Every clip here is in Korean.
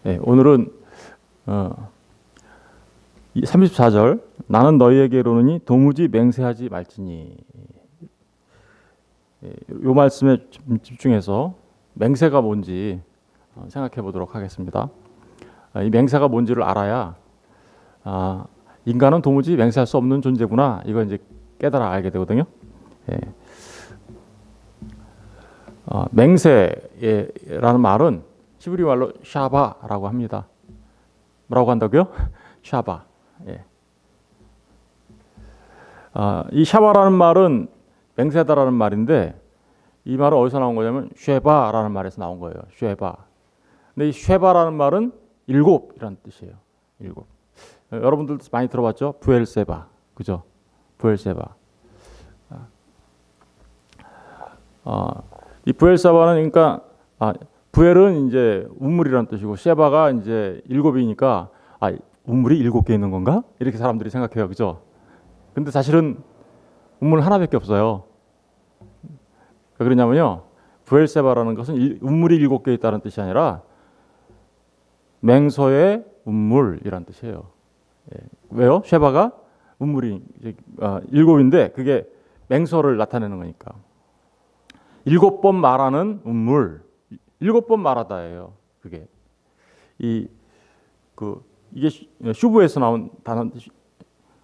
오늘은 34절 나는 너희에게 이르노니 도무지 맹세하지 말지니. 이 말씀에 집중해서 맹세가 뭔지 생각해 보도록 하겠습니다. 이 맹세가 뭔지를 알아야 인간은 도무지 맹세할 수 없는 존재구나, 이거 이제 깨달아 알게 되거든요. 맹세라는 말은 히브리 말로 샤바라고 합니다. 뭐라고 한다고요? 샤바. 이 샤바라는 말은 맹세다라는 말인데, 이 말은 어디서 나온 거냐면 쉐바라는 말에서 나온 거예요. 쉐바. 근데 이 쉐바라는 말은 일곱이라는 뜻이에요. 일곱. 여러분들도 많이 들어봤죠? 부엘세바, 그죠? 부엘세바. 이 부엘세바는 그러니까 부엘은 이제 우물이라는 뜻이고 세바가 이제 일곱이니까 우물이 7개 있는 건가? 이렇게 사람들이 생각해요, 그죠? 근데 사실은 우물 하나밖에 없어요. 왜 그러냐면요, 부엘세바라는 것은 우물이 7개 있다는 뜻이 아니라 맹서의 우물이라는 뜻이에요. 왜요? 쉐바가 우물이 7인데 그게 맹서를 나타내는 거니까. 7번 말하는 우물, 7번 말하다예요. 그게 이게 슈브에서 나온 단어인데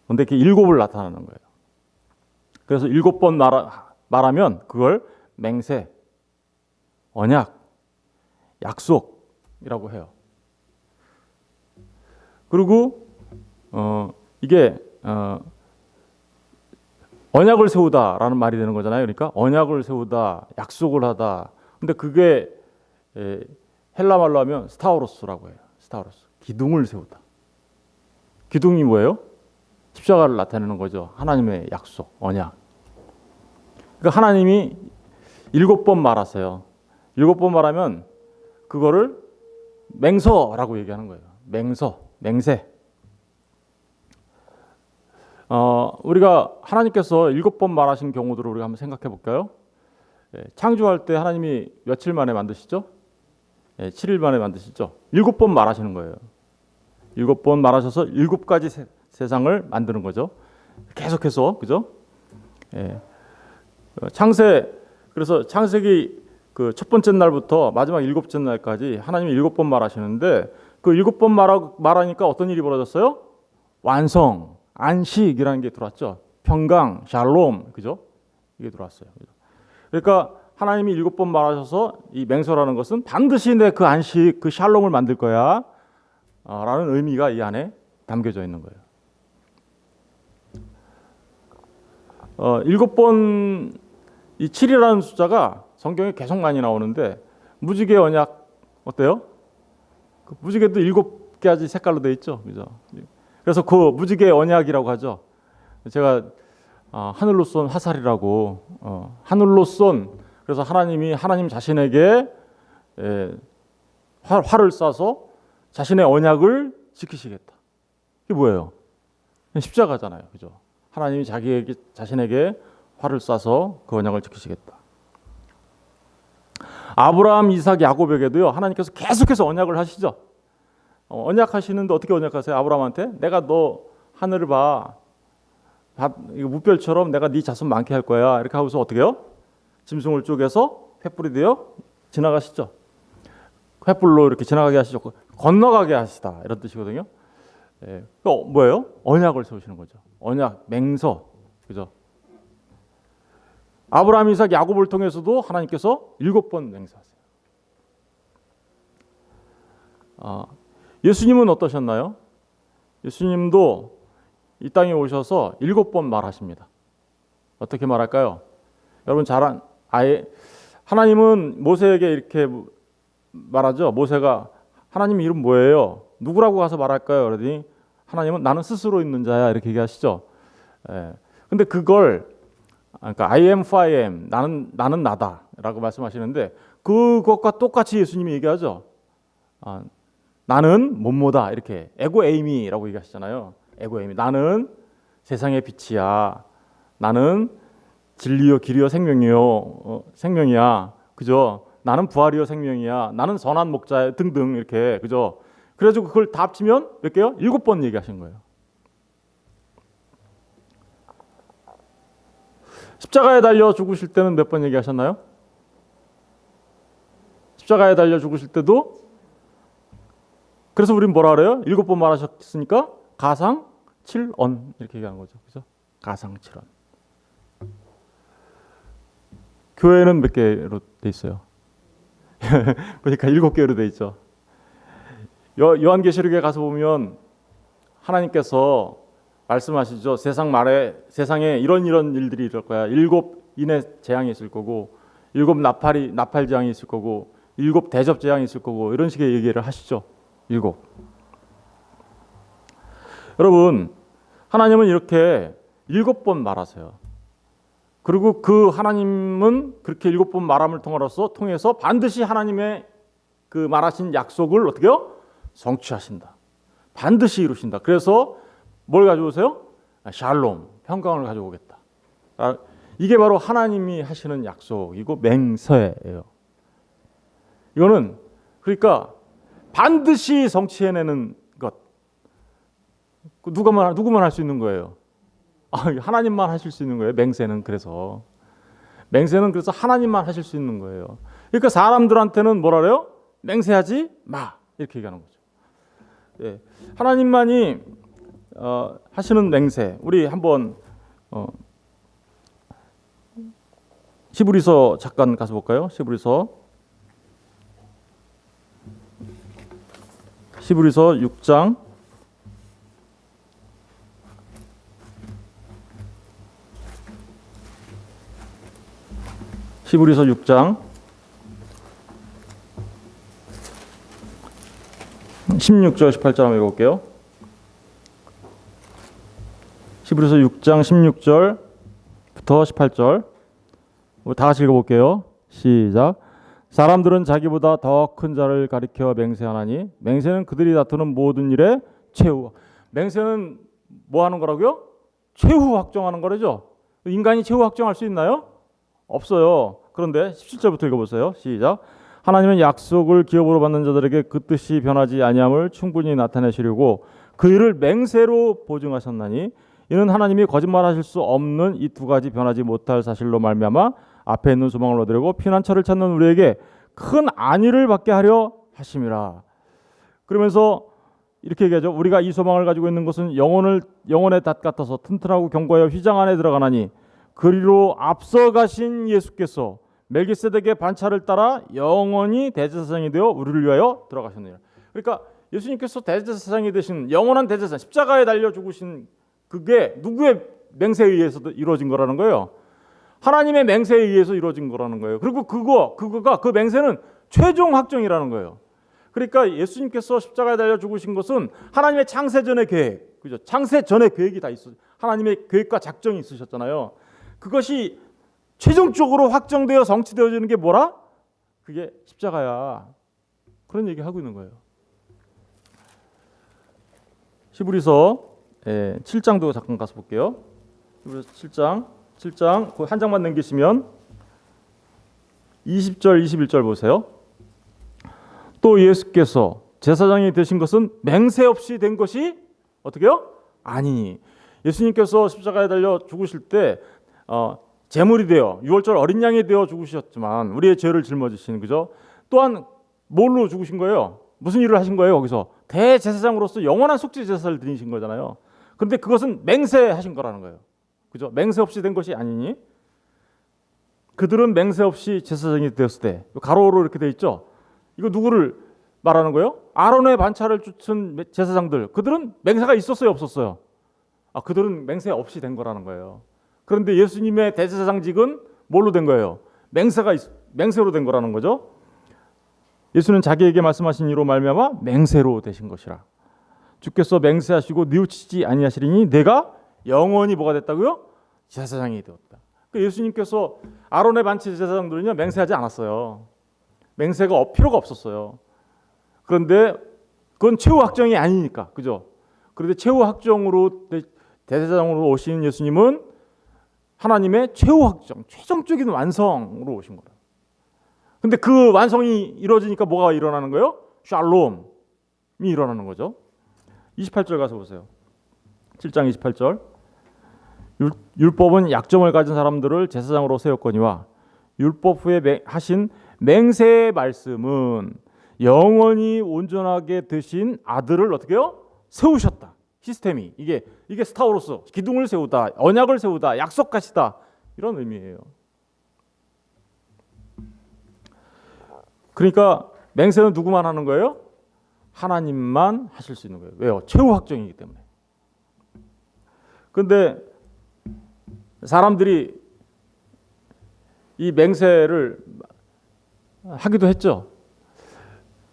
그게 7을 나타내는 거예요. 그래서 7번 말하면 그걸 맹세, 언약, 약속이라고 해요. 그리고 이게 언약을 세우다라는 말이 되는 거잖아요. 그러니까 언약을 세우다, 약속을 하다. 근데 그게 헬라 말로 하면 스타우로스라고 해요. 스타우로스. 기둥을 세우다. 기둥이 뭐예요? 십자가를 나타내는 거죠. 하나님의 약속, 언약. 그러니까 하나님이 7번 말하세요. 7번 말하면 그거를 맹서라고 얘기하는 거예요. 맹서, 맹세. 우리가 하나님께서 7번 말하신 경우들을 우리가 한번 생각해 볼까요? 창조할 때 하나님이 며칠 만에 만드시죠? 7일 만에 만드시죠. 7번 말하시는 거예요. 7번 말하셔서 7가지 세상을 만드는 거죠. 계속해서, 그죠? 그래서 창세기 그 첫 번째 날부터 마지막 7째 날까지 하나님이 7번 말하시는데, 그 7번 말하니까 어떤 일이 벌어졌어요? 완성, 안식이라는 게 들어왔죠. 평강, 샬롬, 그죠? 이게 들어왔어요. 그러니까 하나님이 7번 말하셔서 이 맹서라는 것은 반드시 내 그 안식, 그 샬롬을 만들 거야 라는 의미가 이 안에 담겨져 있는 거예요. 7번, 이 7이라는 숫자가 성경에 계속 많이 나오는데, 무지개 언약 어때요? 그 무지개도 7가지 색깔로 되어 있죠, 그죠? 그래서 그 무지개 언약이라고 하죠. 제가 하늘로 쏜 화살이라고, 하늘로 쏜, 그래서 하나님 자신에게 활을 쏴서 자신의 언약을 지키시겠다. 이게 뭐예요? 십자가잖아요, 그죠? 하나님이 자신에게 활을 쏴서 그 언약을 지키시겠다. 아브라함, 이삭, 야곱에게도요, 하나님께서 계속해서 언약을 하시죠. 언약하시는데 어떻게 언약하세요? 아브라함한테 내가 너 하늘을 봐, 무별처럼 내가 네 자손 많게 할 거야, 이렇게 하고서 어떻게 해요? 짐승을 쪼개서 횃불이 되어 지나가시죠. 횃불로 이렇게 지나가게 하시죠. 건너가게 하시다, 이런 뜻이거든요. 뭐예요? 언약을 세우시는 거죠. 언약, 맹서, 그죠? 아브라함, 이삭, 야곱을 통해서도 하나님께서 7번 맹세하세요. 예수님은 어떠셨나요? 예수님도 이 땅에 오셔서 7번 말하십니다. 어떻게 말할까요? 여러분 하나님은 모세에게 이렇게 말하죠. 모세가 하나님 이름 뭐예요? 누구라고 가서 말할까요? 그러더니 하나님은 나는 스스로 있는 자야, 이렇게 얘기하시죠. 근데 그러니까 I am who I am, 나는 나다라고 말씀하시는데, 그것과 똑같이 예수님이 얘기하죠. 나는 뭐뭐다, 이렇게 에고 에이미라고 얘기하시잖아요. 에고 에이미, 나는 세상의 빛이야. 나는 진리요 길이요 생명이야. 그죠? 나는 부활이요 생명이야. 나는 선한 목자야 등등, 이렇게, 그죠? 그래가지고 그걸 다 합치면 몇 개요? 7번 얘기하신 거예요. 십자가에 달려 죽으실 때는 몇 번 얘기하셨나요? 십자가에 달려 죽으실 때도, 그래서 우리는 뭐라 그래요? 7번 말하셨으니까 가상 7언 이렇게 얘기하는 거죠. 그죠? 가상 7언. 교회는 몇 개로 돼 있어요? 보니까 7개로 돼 있죠. 요한계시록에 가서 보면 하나님께서 말씀하시죠. 세상 말에 세상에 이런 일들이 있을 거야. 7 인의 재앙이 있을 거고, 7 나팔 재앙이 있을 거고, 7 대접 재앙이 있을 거고, 이런 식의 얘기를 하시죠. 7. 여러분, 하나님은 이렇게 7번 말하세요. 그리고 그 하나님은 그렇게 7번 말함을 통해서 반드시 하나님의 그 말하신 약속을 어떻게요? 성취하신다. 반드시 이루신다. 그래서 뭘 가져오세요? 샬롬, 평강을 가져오겠다. 이게 바로 하나님이 하시는 약속이고 맹세예요. 이거는 그러니까 반드시 성취해내는 것. 누구만 할 수 있는 거예요? 하나님만 하실 수 있는 거예요. 맹세는 그래서 하나님만 하실 수 있는 거예요. 그러니까 사람들한테는 뭐라 그래요? 맹세하지 마 이렇게 얘기하는 거죠. 예, 하나님만이 하시는 맹세. 우리 한번 히브리서 잠깐 가서 볼까요? 히브리서 6장 16절 18절 한번 읽어볼게요. 히브리서 6장 16절부터 18절 다 같이 읽어볼게요. 시작. 사람들은 자기보다 더 큰 자를 가리켜 맹세하나니 맹세는 그들이 다투는 모든 일에 최후. 맹세는 뭐 하는 거라고요? 최후 확정하는 거죠. 인간이 최후 확정할 수 있나요? 없어요. 그런데 17절부터 읽어보세요. 시작. 하나님은 약속을 기업으로 받는 자들에게 그 뜻이 변하지 아니함을 충분히 나타내시려고 그 일을 맹세로 보증하셨나니 이는 하나님이 거짓말하실 수 없는 이 2가지 변하지 못할 사실로 말미암아 앞에 있는 소망을 얻으려고 피난처를 찾는 우리에게 큰 안위를 받게 하려 하심이라. 그러면서 이렇게 얘기하죠. 우리가 이 소망을 가지고 있는 것은 영혼의 닷 같아서 튼튼하고 견고하여 휘장 안에 들어가나니 그리로 앞서가신 예수께서 멜기세덱의 반차를 따라 영원히 대제사장이 되어 우리를 위하여 들어가셨느니라. 그러니까 예수님께서 대제사장이 되신 영원한 대제사장, 십자가에 달려 죽으신 그게 누구의 맹세에 의해서 이루어진 거라는 거예요? 하나님의 맹세에 의해서 이루어진 거라는 거예요. 그리고 그거가 그 맹세는 최종 확정이라는 거예요. 그러니까 예수님께서 십자가에 달려 죽으신 것은 하나님의 창세 전의 계획, 그죠? 창세 전의 계획이 다 있어. 하나님의 계획과 작정이 있으셨잖아요. 그것이 최종적으로 확정되어 성취되어지는 게 뭐라? 그게 십자가야. 그런 얘기 하고 있는 거예요. 히브리서 7장도 잠깐 가서 볼게요. 히브리서 7장 한 장만 넘기시면 20절 21절 보세요. 또 예수께서 제사장이 되신 것은 맹세 없이 된 것이 어떻게요? 아니니. 예수님께서 십자가에 달려 죽으실 때 제물이 되어 유월절 어린 양이 되어 죽으셨지만 우리의 죄를 짊어지신, 그죠? 또한 뭘로 죽으신 거예요? 무슨 일을 하신 거예요? 거기서 대제사장으로서 영원한 속죄 제사를 드리신 거잖아요. 그런데 그것은 맹세하신 거라는 거예요. 그죠? 맹세 없이 된 것이 아니니 그들은 맹세 없이 제사장이 되었을 때, 가로로 이렇게 돼 있죠. 이거 누구를 말하는 거예요? 아론의 반차를 쫓은 제사장들. 그들은 맹세가 있었어요, 없었어요? 그들은 맹세 없이 된 거라는 거예요. 그런데 예수님의 대제사장직은 뭘로 된 거예요? 맹세로 된 거라는 거죠. 예수는 자기에게 말씀하신 이로 말미암아 맹세로 되신 것이라. 주께서 맹세하시고 뉘우치지 아니하시리니 내가 영원히 뭐가 됐다고요? 제사장이 되었다. 예수님께서 아론의 반치 제사장들은요 맹세하지 않았어요. 맹세가 필요가 없었어요. 그런데 그건 최후 확정이 아니니까, 그죠? 그런데 최후 확정으로 대제사장으로 오신 예수님은 하나님의 최후 확정, 최종적인 완성으로 오신 거예요. 근데 그 완성이 이루어지니까 뭐가 일어나는 거예요? 샬롬, 일어나는 거죠. 28절 가서 보세요. 7장 28절. 율법은 약점을 가진 사람들을 제사장으로 세웠거니와 율법 후에 하신 맹세의 말씀은 영원히 온전하게 되신 아들을 어떻게 해요? 세우셨다. 시스템이 이게 스타우로스 기둥을 세우다, 언약을 세우다, 약속하시다 이런 의미예요. 그러니까 맹세는 누구만 하는 거예요? 하나님만 하실 수 있는 거예요. 왜요? 최후 확정이기 때문에. 그런데 사람들이 이 맹세를 하기도 했죠.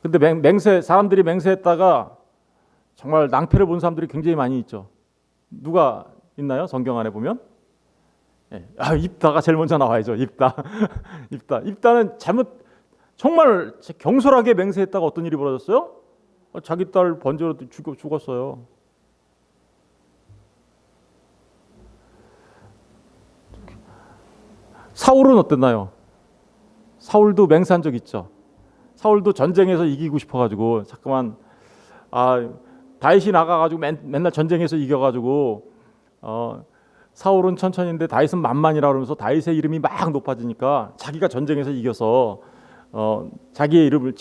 근데 사람들이 맹세했다가 정말 낭패를 본 사람들이 굉장히 많이 있죠. 누가 있나요? 성경 안에 보면 입다가 제일 먼저 나와야죠. 입다는 정말 경솔하게 맹세했다가 어떤 일이 벌어졌어요? 자기 딸 번제로 죽었어요. 사울은 어땠나요? 사울도 맹세한 적 있죠. 사울도 전쟁에서 이기고 싶어가지고 자꾸만 다윗이 나가가지고 맨날 전쟁에서 이겨가지고 사울은 천천히인데 다윗은 만만이라 그러면서 다윗의 이름이 막 높아지니까 자기가 전쟁에서 이겨서 자기의 이름을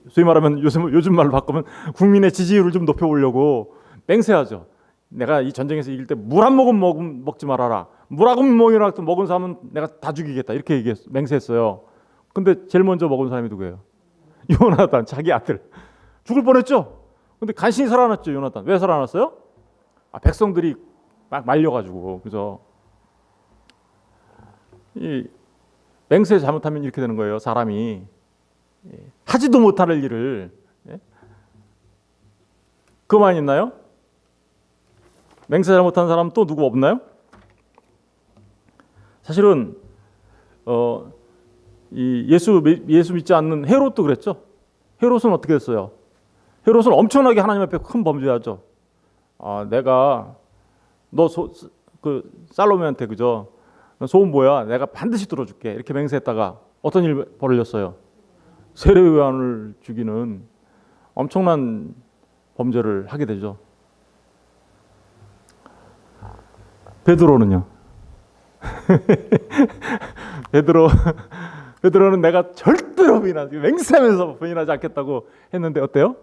소위 말하면 요즘 말로 바꾸면 국민의 지지율을 좀 높여보려고 맹세하죠. 내가 이 전쟁에서 이길 때 물 한 모금 먹지 말아라. 물 한 모금이라도 먹은 사람은 내가 다 죽이겠다. 이렇게 맹세했어요. 근데 제일 먼저 먹은 사람이 누구예요? 요나단, 자기 아들. 죽을 뻔했죠. 근데 간신히 살아났죠. 요나단. 왜 살아났어요? 백성들이 막 말려가지고. 그죠? 이 맹세 잘못하면 이렇게 되는 거예요. 사람이 하지도 못할 일을. 그만 있나요? 맹세 잘못한 사람 또 누구 없나요? 사실은 이 예수 믿지 않는 헤롯도 그랬죠. 헤롯은 어떻게 됐어요? 헤롯은 엄청나게 하나님 앞에 큰 범죄하죠. 내가 그 살로메한테 그죠? 소원 뭐야? 내가 반드시 들어줄게. 이렇게 맹세했다가 어떤 일 벌어졌어요? 세례요한을 죽이는 엄청난 범죄를 하게 되죠. 베드로는요? 베드로는 내가 절대로 맹세하면서 부인하지 않겠다고 했는데 어때요?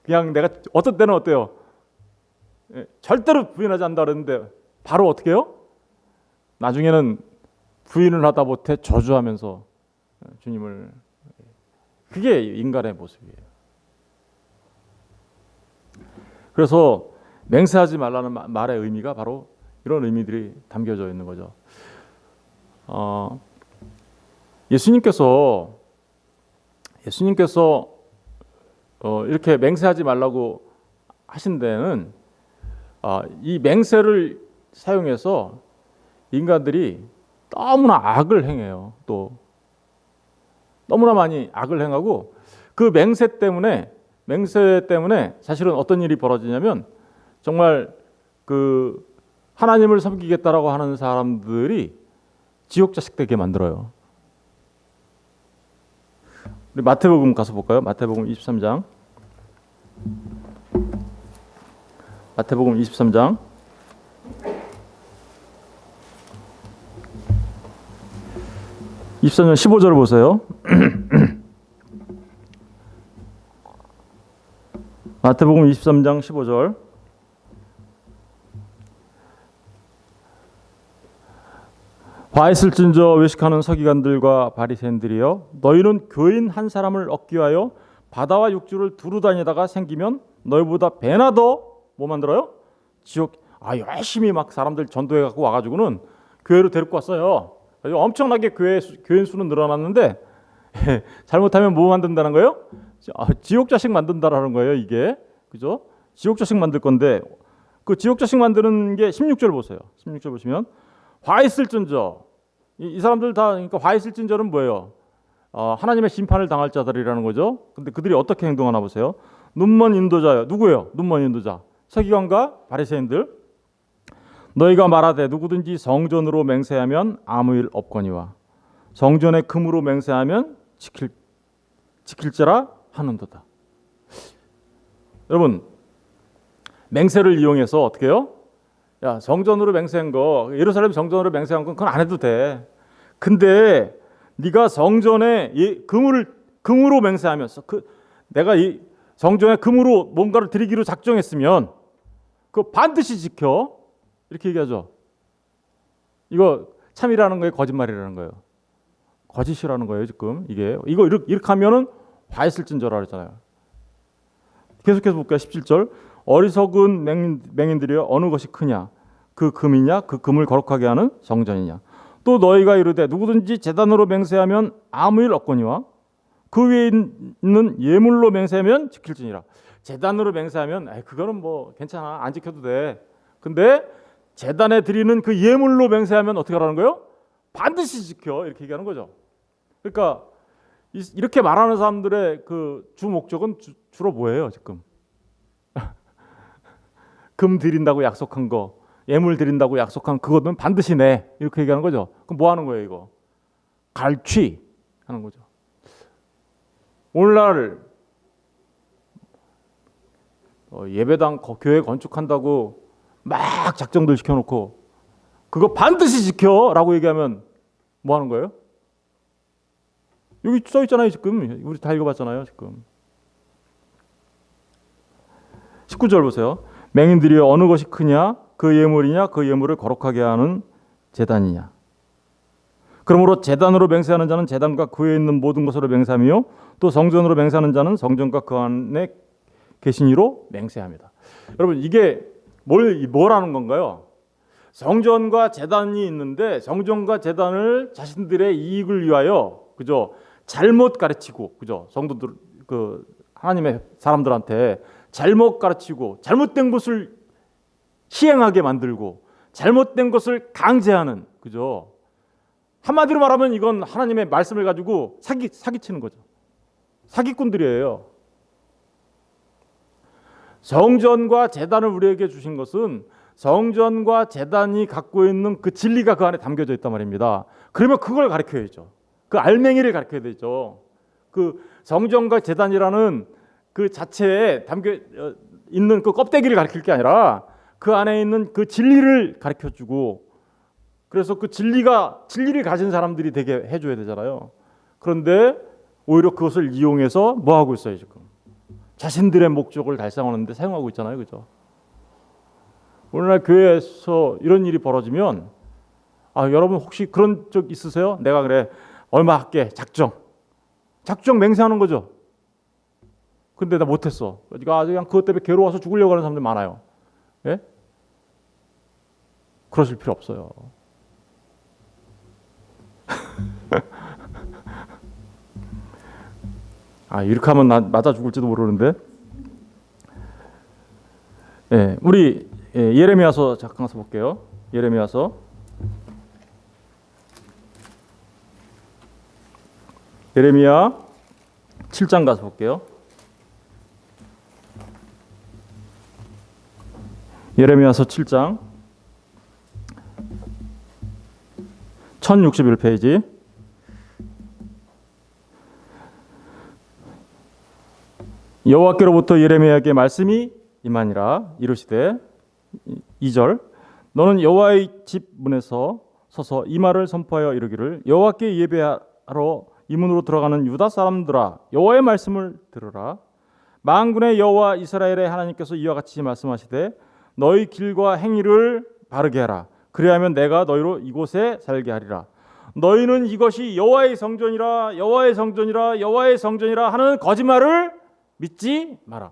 그냥 내가 어떤 때는 어때요? 절대로 부인하지 않는다 그랬는데 바로 어떻게 해요? 나중에는 부인을 하다 못해 저주하면서 주님을. 그게 인간의 모습이에요. 그래서 맹세하지 말라는 말의 의미가 바로 이런 의미들이 담겨져 있는 거죠. 예수님께서 이렇게 맹세하지 말라고 하신 데는 이 맹세를 사용해서 인간들이 너무나 악을 행해요. 또 너무나 많이 악을 행하고 그 맹세 때문에 사실은 어떤 일이 벌어지냐면 정말 그 하나님을 섬기겠다라고 하는 사람들이 지옥 자식 되게 만들어요. 우리 마태복음 가서 볼까요? 마태복음 23장. 마태복음 23장. (23년) 15절을 보세요. 마태복음 23장 15절. 화 있을진저 외식하는 서기관들과 바리새인들이여, 너희는 교인 한 사람을 얻기 위하여 바다와 육지를 두루 다니다가 생기면 너희보다 배나 더 뭐 만들어요? 지옥. 열심히 막 사람들 전도해 갖고 와가지고는 교회로 데리고 왔어요. 엄청나게 교인 수는 늘어났는데 잘못하면 뭐 만든다는 거예요? 지옥 자식 만든다라는 거예요. 이게 그죠? 지옥 자식 만들 건데 그 지옥 자식 만드는 게 16절 보세요. 16절 보시면 화 있을진저, 이 사람들 다 그러니까 화 있을진저는 뭐예요? 하나님의 심판을 당할 자들이라는 거죠. 근데 그들이 어떻게 행동하나 보세요. 눈먼 인도자요. 누구예요? 눈먼 인도자. 서기관과 바리새인들. 너희가 말하되 누구든지 성전으로 맹세하면 아무 일 없거니와 성전의 금으로 맹세하면 지킬지라 하는도다. 여러분, 맹세를 이용해서 어떻게 해요? 야, 성전으로 맹세한 거, 예루살렘 성전으로 맹세한 건 그건 안 해도 돼. 근데 네가 성전에 금으로 맹세하면서 내가 이 성전에 금으로 뭔가를 드리기로 작정했으면 그거 반드시 지켜. 이렇게 얘기하죠. 이거 참이라는 거예요, 거짓말이라는 거예요? 거짓이라는 거예요, 지금. 이거 이렇게 하면은 화했을진저라 그랬잖아요. 계속해서 볼까요? 17절. 어리석은 맹인들이여 어느 것이 크냐? 그 금이냐? 그 금을 거룩하게 하는 성전이냐? 또 너희가 이르되 누구든지 제단으로 맹세하면 아무 일 없거니와 그 위에 있는 예물로 맹세하면 지킬지니라. 제단으로 맹세하면 그거는 뭐 괜찮아, 안 지켜도 돼. 근데 제단에 드리는 그 예물로 맹세하면 어떻게 하라는 거예요? 반드시 지켜. 이렇게 얘기하는 거죠. 그러니까 이렇게 말하는 사람들의 그 주 목적은 주로 뭐예요, 지금? 금 드린다고 약속한 거, 예물 드린다고 약속한 그거는 반드시 내. 이렇게 얘기하는 거죠. 그럼 뭐 하는 거예요, 이거? 갈취 하는 거죠. 오늘날 예배당 교회 건축한다고 막 작정들 시켜놓고 그거 반드시 지켜라고 얘기하면 뭐 하는 거예요? 여기 써 있잖아요, 지금. 우리 다 읽어봤잖아요, 지금. 19절 보세요. 맹인들이 어느 것이 크냐? 그 예물이냐? 그 예물을 거룩하게 하는 제단이냐? 그러므로 제단으로 맹세하는 자는 제단과 그에 있는 모든 것으로 맹세하며 또 성전으로 맹세하는 자는 성전과 그 안에 계신 이로 맹세합니다. 여러분, 이게 뭐라는 건가요? 성전과 제단이 있는데 성전과 제단을 자신들의 이익을 위하여, 그죠? 잘못 가르치고, 그죠? 성도들, 하나님의 사람들한테 잘못 가르치고 잘못된 것을 시행하게 만들고 잘못된 것을 강제하는, 그죠? 한마디로 말하면 이건 하나님의 말씀을 가지고 사기치는 거죠. 사기꾼들이에요. 성전과 제단을 우리에게 주신 것은 성전과 제단이 갖고 있는 그 진리가 그 안에 담겨져 있단 말입니다. 그러면 그걸 가르쳐야죠. 그 알맹이를 가르쳐야 되죠. 그 성전과 제단이라는 그 자체에 담겨 있는 그 껍데기를 가르칠 게 아니라 그 안에 있는 그 진리를 가르쳐주고, 그래서 그 진리를 가진 사람들이 되게 해줘야 되잖아요. 그런데 오히려 그것을 이용해서 뭐 하고 있어요, 지금? 자신들의 목적을 달성하는 데 사용하고 있잖아요, 그죠? 오늘날 교회에서 이런 일이 벌어지면 여러분 혹시 그런 적 있으세요? 내가 그래 얼마 할게 작정 맹세하는 거죠. 근데 나 못했어. 그냥 그것 때문에 괴로워서 죽으려고 하는 사람들 많아요. 예? 그러실 필요 없어요. 이렇게 하면 나 맞아 죽을지도 모르는데. 예, 우리 예레미야서 잠깐 가서 볼게요. 예레미야 7장 가서 볼게요. 예레미야서 7장 1061페이지. 여호와께로부터 예레미야에게 말씀이 임하니라. 이르시되 2절 너는 여호와의 집 문에서 서서 이 말을 선포하여 이르기를 여호와께 예배하러 이 문으로 들어가는 유다 사람들아 여호와의 말씀을 들으라. 만군의 여호와 이스라엘의 하나님께서 이와 같이 말씀하시되 너희 길과 행위를 바르게 하라. 그리하면 내가 너희로 이곳에 살게 하리라. 너희는 이것이 여호와의 성전이라 여호와의 성전이라 여호와의 성전이라 하는 거짓말을 믿지 마라.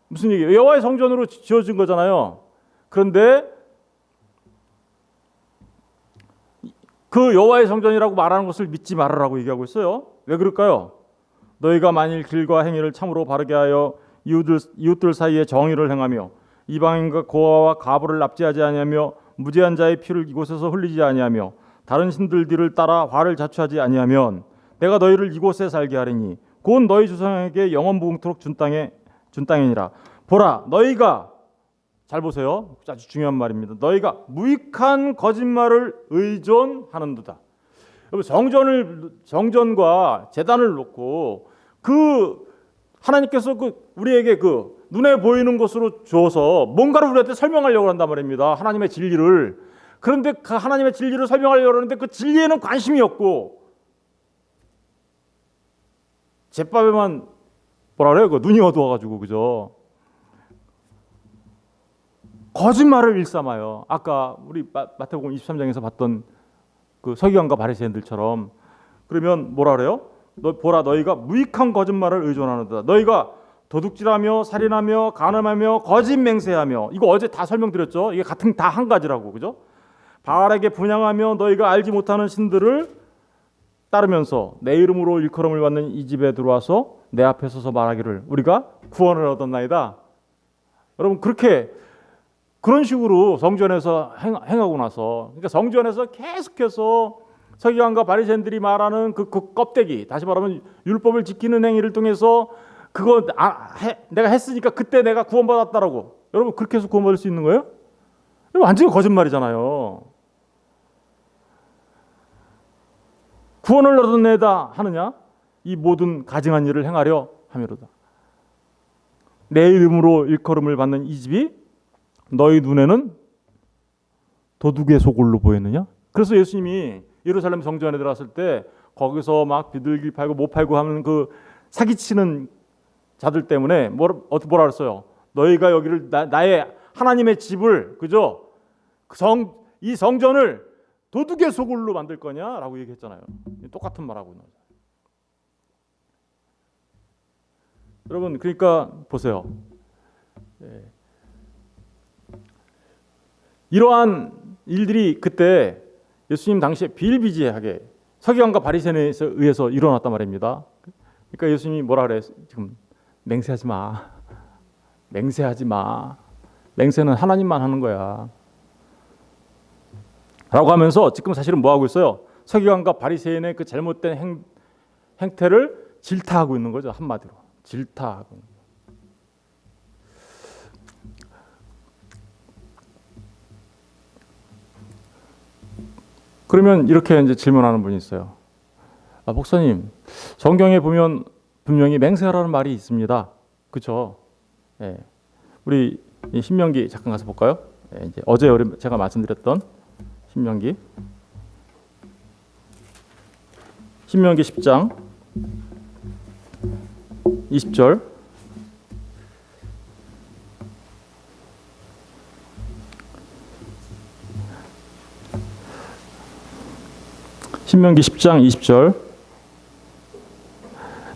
무슨 얘기예요? 여호와의 성전으로 지어진 거잖아요. 그런데 그 여호와의 성전이라고 말하는 것을 믿지 말으라고 얘기하고 있어요. 왜 그럴까요? 너희가 만일 길과 행위를 참으로 바르게 하여 이웃들 사이에 정의를 행하며 이방인과 고아와 가부를 납치하지 아니하며 무죄한 자의 피를 이곳에서 흘리지 아니하며 다른 신들 뒤를 따라 화를 자초하지 아니하면 내가 너희를 이곳에 살게 하리니 곧 너희 조상에게 영원 무궁토록 준 땅이니라. 보라, 너희가 잘 보세요. 아주 중요한 말입니다. 너희가 무익한 거짓말을 의존하는도다. 여러분, 성전과 제단을 놓고 그 하나님께서 우리에게 눈에 보이는 것으로 주어서 뭔가를 우리한테 설명하려고 한단 말입니다. 하나님의 진리를. 그런데 그 하나님의 진리를 설명하려고 하는데 그 진리에는 관심이 없고 제밥에만 뭐라 그래요? 눈이 어두워가지고 그죠? 거짓말을 일삼아요. 아까 우리 마태복음 23장에서 봤던 그 서기관과 바리새인들처럼. 그러면 뭐라 그래요? 보라, 너희가 무익한 거짓말을 의존하는다. 너희가 도둑질하며 살인하며 간음하며 거짓 맹세하며, 이거 어제 다 설명드렸죠. 이게 같은 다 한 가지라고, 그죠? 바알에게 분향하며 너희가 알지 못하는 신들을 따르면서 내 이름으로 일컬음을 받는 이 집에 들어와서 내 앞에 서서 말하기를 우리가 구원을 얻었나이다. 여러분, 그런 식으로 성전에서 행하고 나서, 그러니까 성전에서 계속해서 서기관과 바리새인들이 말하는 그 껍데기, 다시 말하면 율법을 지키는 행위를 통해서 그거 내가 했으니까 그때 내가 구원받았다라고. 여러분, 그렇게 해서 구원받을 수 있는 거예요? 이거 완전히 거짓말이잖아요. 구원을 얻어내다 하느냐? 이 모든 가증한 일을 행하려 함이로다. 내 이름으로 일컬음을 받는 이 집이 너희 눈에는 도둑의 소굴로 보였느냐? 그래서 예수님이 예루살렘 성전에 들어갔을 때 거기서 막 비둘기 팔고 못 팔고 하는 그 사기치는 자들 때문에 뭐라 그랬어요? 너희가 여기를 나의 하나님의 집을, 그죠? 이 성전을 도둑의 소굴로 만들 거냐라고 얘기했잖아요. 똑같은 말하고 있는 거죠. 여러분, 그러니까 보세요. 이러한 일들이 그때 예수님 당시에 비일비재하게 서기관과 바리새인에 의해서 일어났단 말입니다. 그러니까 예수님이 뭐라 그래? 지금 맹세하지 마. 맹세하지 마. 맹세는 하나님만 하는 거야. 라고 하면서 지금 사실은 뭐 하고 있어요? 서기관과 바리새인의 그 잘못된 행태를 질타하고 있는 거죠. 한마디로. 질타하고. 그러면 이렇게 이제 질문하는 분이 있어요. 목사님, 성경에 보면 분명히 맹세하라는 말이 있습니다. 그렇죠? 예. 우리 신명기 잠깐 가서 볼까요? 예, 이제 어제 제가 말씀드렸던 신명기 10장 20절. 신명기 10장 20절.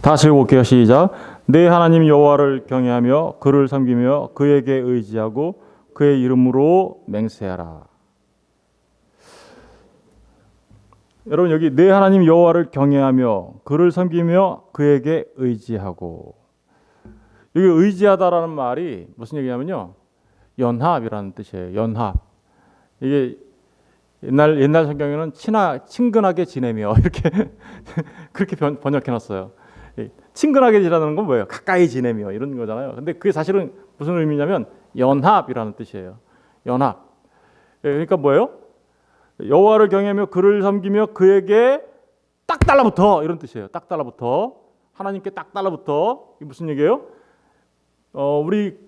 다시 읽어볼게요. 시작. 내 하나님 여호와를 경외하며 그를 섬기며 그에게 의지하고 그의 이름으로 맹세하라. 여러분, 여기 내 하나님 여호와를 경외하며 그를 섬기며 그에게 의지하고, 여기 의지하다라는 말이 무슨 얘기냐면요, 연합이라는 뜻이에요. 연합. 이게 옛날 성경에는 친근하게 지내며 이렇게 그렇게 번역해놨어요. 친근하게 지내는 건 뭐예요? 가까이 지내며 이런 거잖아요. 근데 그게 사실은 무슨 의미냐면 연합이라는 뜻이에요. 연합. 그러니까 뭐예요? 여호와를 경외하며 그를 섬기며 그에게 딱 달라붙어, 이런 뜻이에요. 딱 달라붙어. 하나님께 딱 달라붙어. 이게 무슨 얘기예요? 우리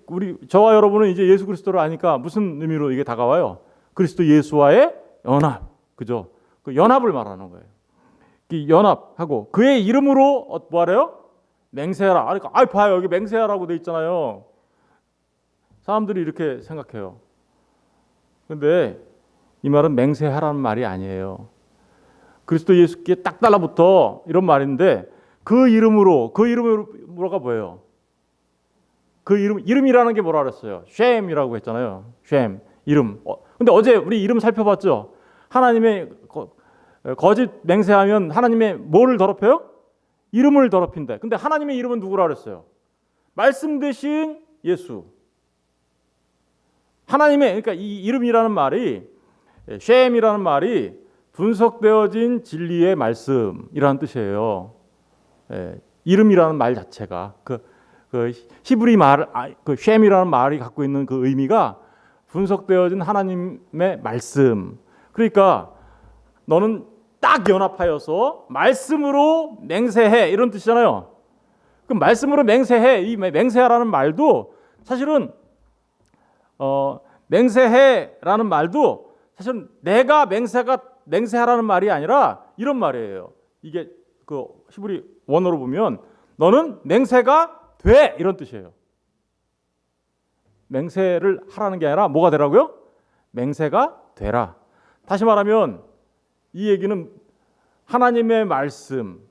저와 여러분은 이제 예수 그리스도를 아니까 무슨 의미로 이게 다가와요? 그리스도 예수와의 연합, 그죠? 그 연합을 말하는 거예요. 이 연합하고 그의 이름으로 뭐하래요? 맹세하라. 그러니까 봐요, 여기 맹세하라고 돼 있잖아요. 사람들이 이렇게 생각해요. 근데 이 말은 맹세하라는 말이 아니에요. 그리스도 예수께 딱 달라붙어, 이런 말인데 그 이름으로가 뭐예요? 그 이름이라는 게 뭐라 그랬어요? 쉐임이라고 했잖아요. 쉐임, 이름. 근데 어제 우리 이름 살펴봤죠? 하나님의 거짓 맹세하면 하나님의 뭐를 더럽혀요? 이름을 더럽힌다. 근데 하나님의 이름은 누구라 그랬어요? 말씀 대신 예수. 하나님의, 그러니까 이 이름이라는 말이, 쉐임이라는 말이 분석되어진 진리의 말씀이라는 뜻이에요. 이름이라는 말 자체가 그 히브리 말, 그 쉐임이라는 말이 갖고 있는 그 의미가 분석되어진 하나님의 말씀. 그러니까 너는 딱 연합하여서 말씀으로 맹세해, 이런 뜻이잖아요. 그 말씀으로 맹세해. 이 맹세하라는 말도 사실은 맹세해라는 말도 사실은 내가 맹세하라는 말이 아니라 이런 말이에요. 이게 그 히브리 원어로 보면 너는 맹세가 돼 이런 뜻이에요. 맹세를 하라는 게 아니라 뭐가 되라고요? 맹세가 되라. 다시 말하면 이 얘기는 하나님의 말씀,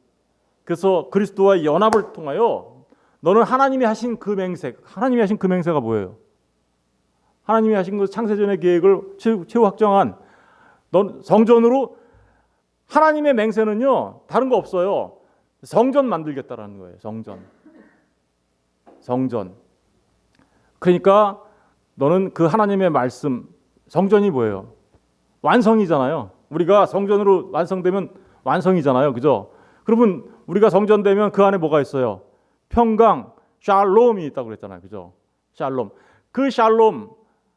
그래서 그리스도와의 연합을 통하여 너는 하나님이 하신 그 맹세가 뭐예요? 하나님이 하신 그 창세전의 계획을 최후 확정한 넌 성전으로 하나님의 맹세는요 다른 거 없어요. 성전 만들겠다라는 거예요. 성전. 그러니까 너는 그 하나님의 말씀, 성전이 뭐예요? 완성이잖아요. 우리가 성전으로 완성되면 완성이잖아요. 그죠? 그러면 우리가 성전되면 그 안에 뭐가 있어요? 평강, 샬롬이 있다고 그랬잖아요. 그죠? 샬롬. 그 샬롬,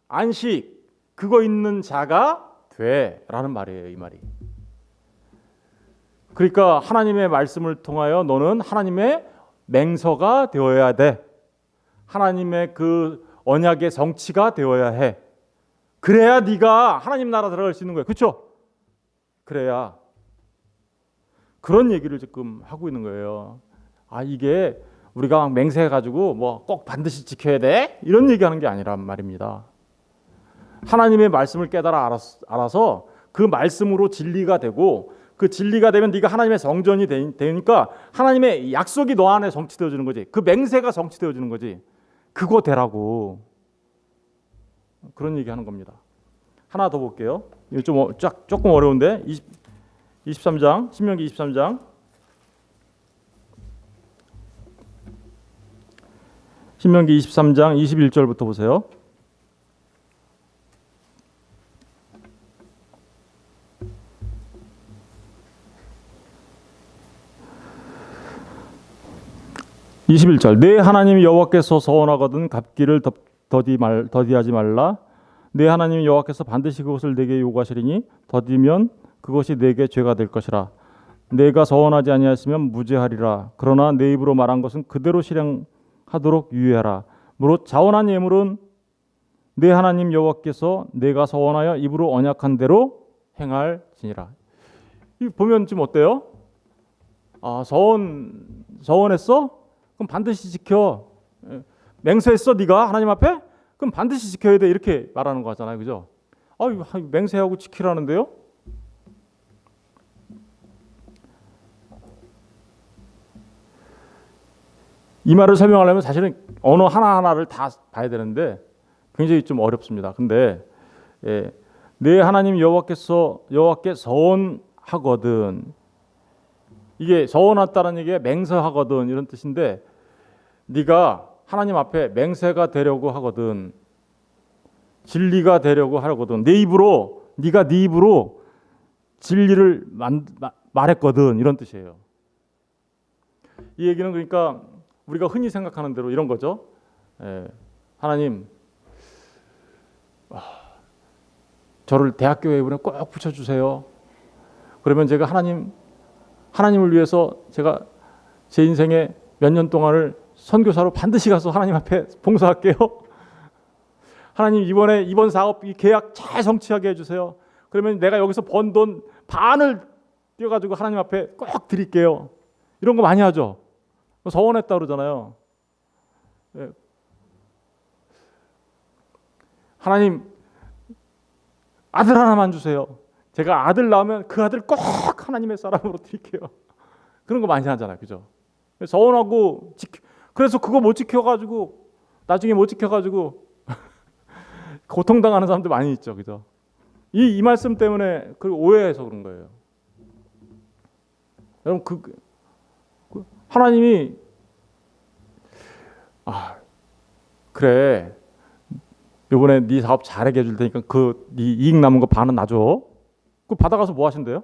안식, 그거 있는 자가 돼라는 말이에요. 이 말이. 그러니까 하나님의 말씀을 통하여 너는 하나님의 맹서가 되어야 돼. 하나님의 그 언약의 성취가 되어야 해. 그래야 네가 하나님 나라 들어갈 수 있는 거예요. 그렇죠? 그래야. 그런 얘기를 지금 하고 있는 거예요. 이게 우리가 막 맹세해가지고 뭐 꼭 반드시 지켜야 돼? 이런 얘기하는 게 아니란 말입니다. 하나님의 말씀을 깨달아 알아서 그 말씀으로 진리가 되고 그 진리가 되면 네가 하나님의 성전이 되니까 하나님의 약속이 너 안에 성취되어지는 거지. 그 맹세가 성취되어지는 거지. 그거 되라고. 그런 얘기하는 겁니다. 하나 더 볼게요. 이거 조금 어려운데 23장 신명기 23장 신명기 23장 21절부터 보세요. (21절) 내 하나님 여호와께서 서원하거든 갚기를 더디하지 말라. 내 하나님 여호와께서 반드시 그것을 내게 요구하시리니 더디면 그것이 내게 죄가 될 것이라. 내가 서원하지 아니하였으면 무죄하리라. 그러나 내 입으로 말한 것은 그대로 실행하도록 유의하라. 무릇 자원한 예물은 내 하나님 여호와께서 내가 서원하여 입으로 언약한 대로 행할지니라. 이 보면 좀 어때요? 서원했어? 그럼 반드시 지켜. 맹세했어 네가 하나님 앞에? 그럼 반드시 지켜야 돼. 이렇게 말하는 거잖아요. 그죠? 맹세하고 지키라는데요? 이 말을 설명하려면 사실은 언어 하나하나를 다 봐야 되는데 굉장히 좀 어렵습니다. 근데 내 하나님 여호와께 서원하거든. 이게 서원했다는 얘기가 맹세하거든 이런 뜻인데 네가 하나님 앞에 맹세가 되려고 하거든. 진리가 되려고 하거든. 네가 네 입으로 진리를 말했거든 이런 뜻이에요. 이 얘기는 그러니까 우리가 흔히 생각하는 대로 이런 거죠. 하나님 저를 대학교에 이번에 꼭 붙여주세요. 그러면 제가 하나님을 위해서 제가 제 인생의 몇 년 동안을 선교사로 반드시 가서 하나님 앞에 봉사할게요. 하나님 이번 사업 이 계약 잘 성취하게 해주세요. 그러면 내가 여기서 번 돈 반을 띄어가지고 하나님 앞에 꼭 드릴게요. 이런 거 많이 하죠. 서원했다 그러잖아요. 하나님 아들 하나만 주세요. 제가 아들 낳으면 그 아들 꼭 하나님의 사람으로 드릴게요. 그런 거 많이 하잖아요. 그죠? 서원하고 그래서 그거 못 지켜가지고 나중에 못 지켜가지고 고통당하는 사람들 많이 있죠. 그죠? 이 말씀 때문에 그 오해해서 그런 거예요. 여러분 하나님이 그래 이번에 네 사업 잘하게 해줄 테니까 네 이익 남은 거 반은 놔줘. 그거 받아가서 뭐 하신대요?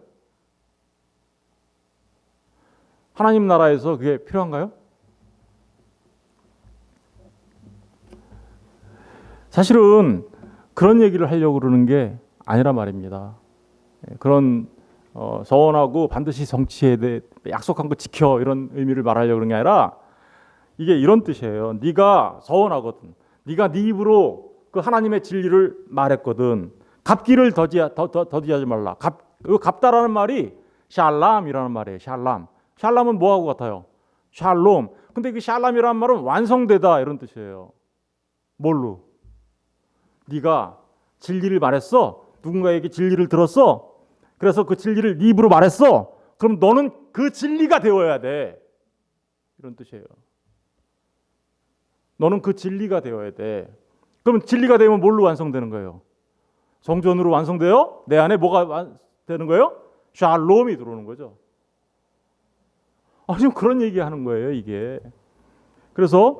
하나님 나라에서 그게 필요한가요? 사실은 그런 얘기를 하려고 그러는 게 아니란 말입니다. 그런 서원하고 반드시 성취해야 돼, 약속한 거 지켜 이런 의미를 말하려고 그러는 게 아니라 이게 이런 뜻이에요. 네가 서원하거든. 네가 네 입으로 그 하나님의 진리를 말했거든. 갚기를 더디하지 말라. 갚다라는 말이 샬람이라는 말이에요. 샬람. 샬람은 뭐하고 같아요? 샬롬. 근데 그 샬람이라는 말은 완성되다 이런 뜻이에요. 뭘로? 네가 진리를 말했어. 누군가에게 진리를 들었어. 그래서 그 진리를 네 입으로 말했어. 그럼 너는 그 진리가 되어야 돼. 이런 뜻이에요. 너는 그 진리가 되어야 돼. 그럼 진리가 되면 뭘로 완성되는 거예요? 성전으로 완성되어 내 안에 뭐가 되는 거예요? 샬롬이 들어오는 거죠. 지금 그런 얘기하는 거예요, 이게. 그래서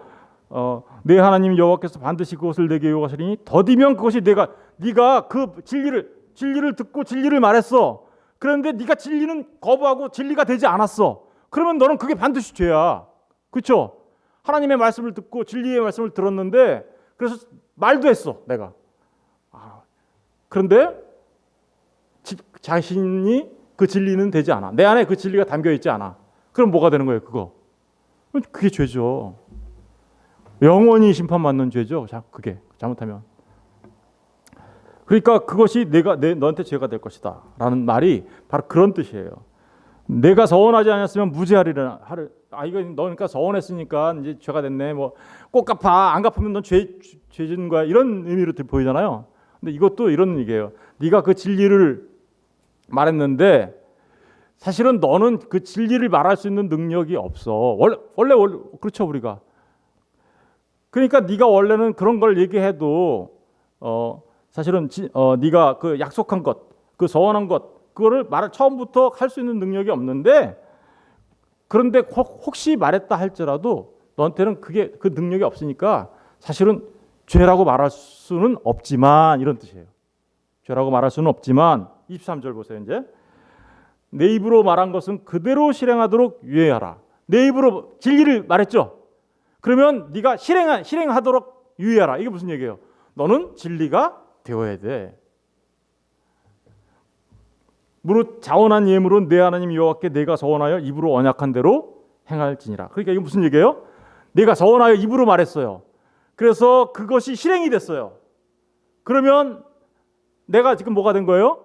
내 하나님 여호와께서 반드시 그것을 내게 요구하시리니 더디면 그것이 네가 그 진리를 듣고 진리를 말했어. 그런데 네가 진리는 거부하고 진리가 되지 않았어. 그러면 너는 그게 반드시 죄야. 그렇죠? 하나님의 말씀을 듣고 진리의 말씀을 들었는데 그래서 말도 했어, 내가. 그런데 자신이 그 진리는 되지 않아. 내 안에 그 진리가 담겨 있지 않아. 그럼 뭐가 되는 거예요, 그거? 그게 죄죠. 영원히 심판받는 죄죠. 그게 잘못하면. 그러니까 그것이 너한테 죄가 될 것이다 라는 말이 바로 그런 뜻이에요. 내가 서원하지 않았으면 무죄하리라. 이거 너 그러니까 서원했으니까 이제 죄가 됐네. 뭐 꼭 갚아. 안 갚으면 넌 죄진 거야. 이런 의미로 보이잖아요. 근데 이것도 이런 얘기예요. 네가 그 진리를 말했는데 사실은 너는 그 진리를 말할 수 있는 능력이 없어. 원래 그렇죠, 우리가. 그러니까 네가 원래는 그런 걸 얘기해도 사실은 네가 그 약속한 것, 그 서원한 것, 그거를 처음부터 할 수 있는 능력이 없는데, 그런데 혹시 말했다 할지라도 너한테는 그 능력이 없으니까 사실은 죄라고 말할 수는 없지만, 이런 뜻이에요. 죄라고 말할 수는 없지만 23절 보세요. 이제 내 입으로 말한 것은 그대로 실행하도록 유예하라. 내 입으로 진리를 말했죠. 그러면 네가 실행하도록 유예하라. 이게 무슨 얘기예요? 너는 진리가 되어야 돼. 무릇 자원한 예물은 내 하나님 여호와께 내가 서원하여 입으로 언약한 대로 행할지니라. 그러니까 이게 무슨 얘기예요? 내가 서원하여 입으로 말했어요. 그래서 그것이 실행이 됐어요. 그러면 내가 지금 뭐가 된 거예요?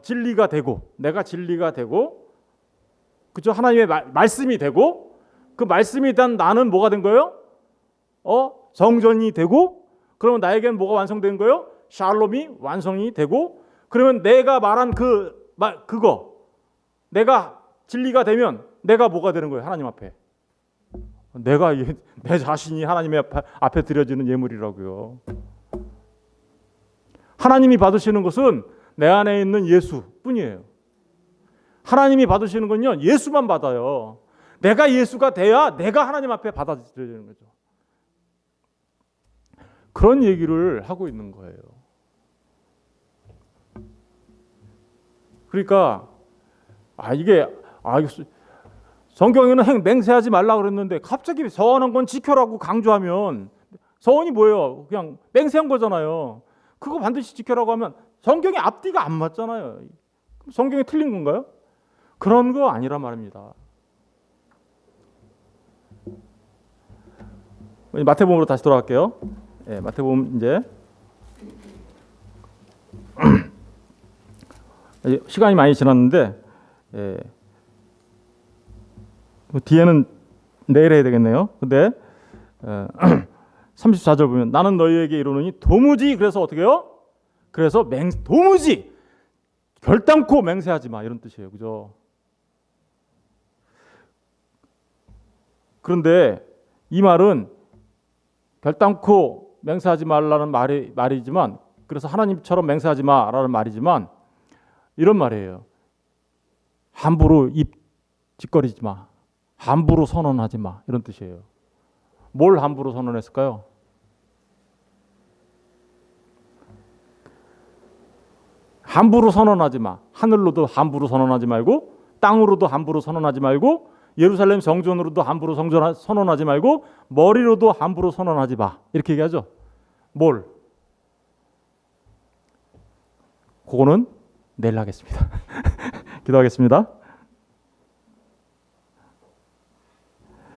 진리가 되고, 내가 진리가 되고, 그죠? 하나님의 말씀이 되고, 그 말씀이 된 나는 뭐가 된 거예요? 성전이 되고, 그러면 나에게는 뭐가 완성된 거예요? 샬롬이 완성이 되고, 그러면 내가 말한 그거, 내가 진리가 되면 내가 뭐가 되는 거예요? 하나님 앞에. 내가 내 자신이 하나님의 앞에 드려지는 예물이라고요. 하나님이 받으시는 것은 내 안에 있는 예수뿐이에요. 하나님이 받으시는 건요, 예수만 받아요. 내가 예수가 돼야 내가 하나님 앞에 받아들여지는 거죠. 그런 얘기를 하고 있는 거예요. 그러니까 이게 성경에는 맹세하지 말라 그랬는데 갑자기 서원한 건 지켜라고 강조하면 서원이 뭐예요? 그냥 맹세한 거잖아요. 그거 반드시 지켜라고 하면 성경의 앞뒤가 안 맞잖아요. 성경이 틀린 건가요? 그런 거 아니란 말입니다. 마태복음으로 다시 돌아갈게요. 마태복음 이제 시간이 많이 지났는데 뒤에는 내일 해야 되겠네요. 근데 34절 보면 나는 너희에게 이르노니 도무지, 그래서 어떻게 해요? 그래서 도무지 결단코 맹세하지 마, 이런 뜻이에요. 그죠? 그런데 이 말은 결단코 맹세하지 말라는 말이지만, 그래서 하나님처럼 맹세하지 마라는 말이지만 이런 말이에요. 함부로 입 짓거리지 마. 함부로 선언하지 마. 이런 뜻이에요. 뭘 함부로 선언했을까요? 함부로 선언하지 마. 하늘로도 함부로 선언하지 말고, 땅으로도 함부로 선언하지 말고, 예루살렘 성전으로도 함부로 선언하지 말고, 머리로도 함부로 선언하지 마. 이렇게 얘기하죠. 뭘? 그거는 내일 하겠습니다. 기도하겠습니다.